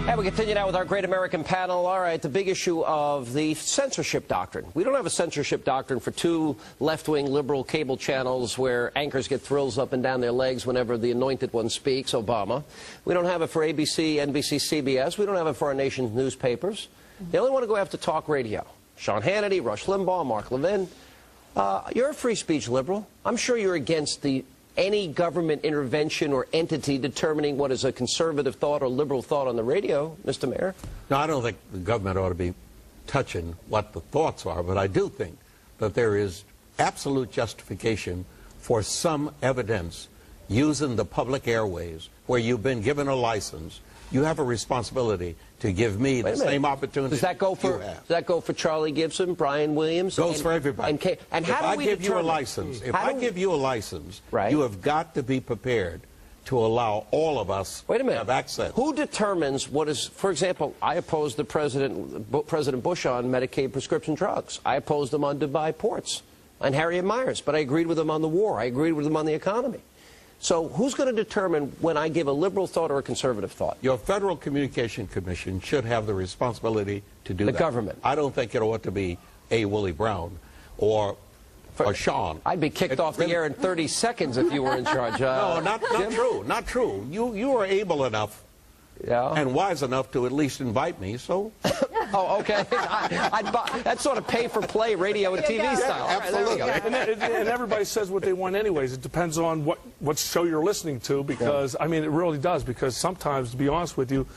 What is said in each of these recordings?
And we continue now with our great American panel. All right, the big issue of the censorship doctrine. We don't have a censorship doctrine for two left-wing liberal cable channels where anchors get thrills up and down their legs whenever the anointed one speaks, Obama. We don't have it for ABC, NBC, CBS. We don't have it for our nation's newspapers. They only want to go after talk radio. Sean Hannity, Rush Limbaugh, Mark Levin. You're a free speech liberal. I'm sure you're against any government intervention or entity determining what is a conservative thought or liberal thought on the radio, Mr. Mayor. No, I don't think the government ought to be touching what the thoughts are, but I do think that there is absolute justification for some evidence using the public airways where you've been given a license. You have a responsibility to give me the same opportunity. Does that go for Charlie Gibson, Brian Williams? Goes for everybody. And how do we give you a license, if I give you a license, right, you have got to be prepared to allow all of us to have access. Who determines what is, for example, I opposed the President Bush on Medicaid prescription drugs. I opposed him on Dubai ports and Harriet Myers, but I agreed with him on the war. I agreed with him on the economy. So who's going to determine when I give a liberal thought or a conservative thought? Your Federal Communication Commission should have the responsibility to do that. The government. I don't think it ought to be A. Willie Brown or Sean. I'd be kicked off the air in 30 seconds if you were in charge. No, not true. Not true. You are able enough and wise enough to at least invite me, so... Oh, okay. That's sort of pay-for-play radio and TV style. Absolutely. And everybody says what they want anyways. It depends on what show you're listening to, because, I mean, it really does, because sometimes, to be honest with you,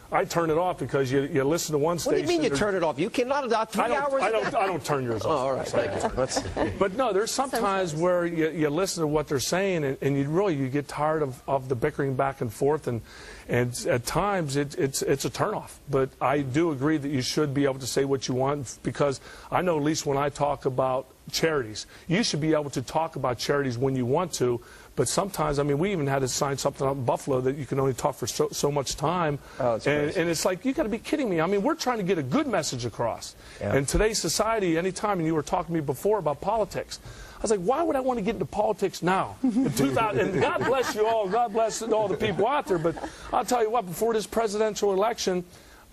I turn it off because you listen to one station. What do you mean you turn it off? You cannot about 3 hours? I don't turn yours off. Oh, all right. Thank you. But no, there's sometimes where you listen to what they're saying, and you get tired of the bickering back and forth, and at times it's a turnoff. But I do agree that you should be able to say what you want, because I know at least when I talk about charities, you should be able to talk about charities when you want to. But sometimes, I mean, we even had to sign something up in Buffalo that you can only talk for so much time. Oh, and it's like, you got to be kidding me. I mean, we're trying to get a good message across. Yeah. In today's society, anytime, and you were talking to me before about politics, I was like, why would I want to get into politics now? In 2000, and God bless you all, God bless all the people out there, but I'll tell you what, before this presidential election,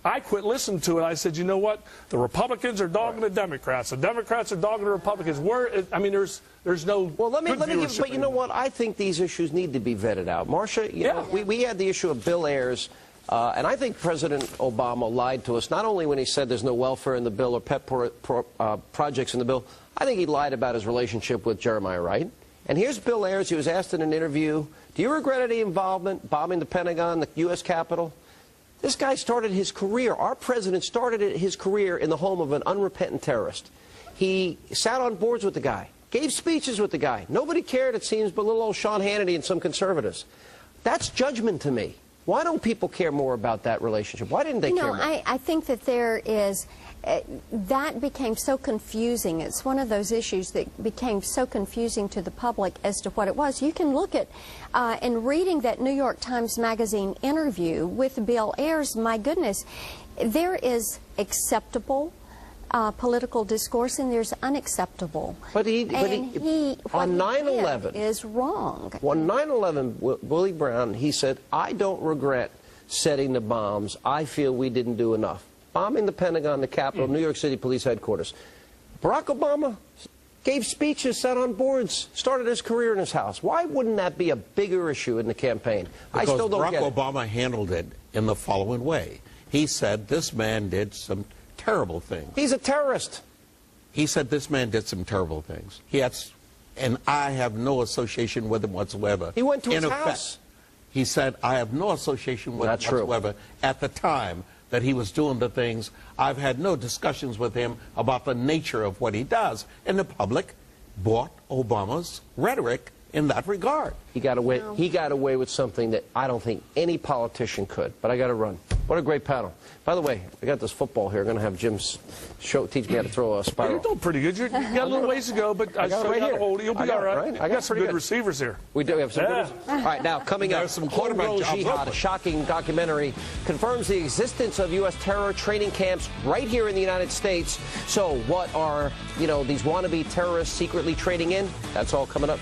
I quit listening to it. I said, you know what? The Republicans are dogging the Democrats. The Democrats are dogging the Republicans. I mean, there's no. Well, let me give. But you know what? I think these issues need to be vetted out. Marsha, you know, we had the issue of Bill Ayers, and I think President Obama lied to us. Not only when he said there's no welfare in the bill or pet projects in the bill. I think he lied about his relationship with Jeremiah Wright. And here's Bill Ayers. He was asked in an interview, "Do you regret any involvement bombing the Pentagon, the U.S. Capitol?" This guy started his career, our president started his career in the home of an unrepentant terrorist. He sat on boards with the guy, gave speeches with the guy. Nobody cared, it seems, but little old Sean Hannity and some conservatives. That's judgment to me. Why don't people care more about that relationship? Why didn't they care more? I think that there is... that became so confusing. It's one of those issues that became so confusing to the public as to what it was. You can look at, in reading that New York Times Magazine interview with Bill Ayers, my goodness, there is acceptable political discourse and there's unacceptable. But on 9/11 is wrong. On 9/11, Willie Brown, he said, "I don't regret setting the bombs. I feel we didn't do enough." Bombing the Pentagon, the Capitol, New York City Police Headquarters. Barack Obama gave speeches, sat on boards, started his career in his house. Why wouldn't that be a bigger issue in the campaign? Because I still don't get it. Barack Obama handled it in the following way. He said this man did some terrible things. He's a terrorist. He said this man did some terrible things. And I have no association with him whatsoever. He went to his house. He said, I have no association with him whatsoever at the time that he was doing the things. I've had no discussions with him about the nature of what he does. And the public bought Obama's rhetoric in that regard. He got away with something that I don't think any politician could. But I got to run. What a great panel. By the way, we got this football here. I'm going to have Jim teach me how to throw a spiral. You're doing pretty good. You got a little ways to go, but you'll be all right. I got some good receivers here. We do have some good receivers. All right, now coming up, some quarterback Jihad, a shocking documentary, confirms the existence of U.S. terror training camps right here in the United States. So what are, these wannabe terrorists secretly trading in? That's all coming up.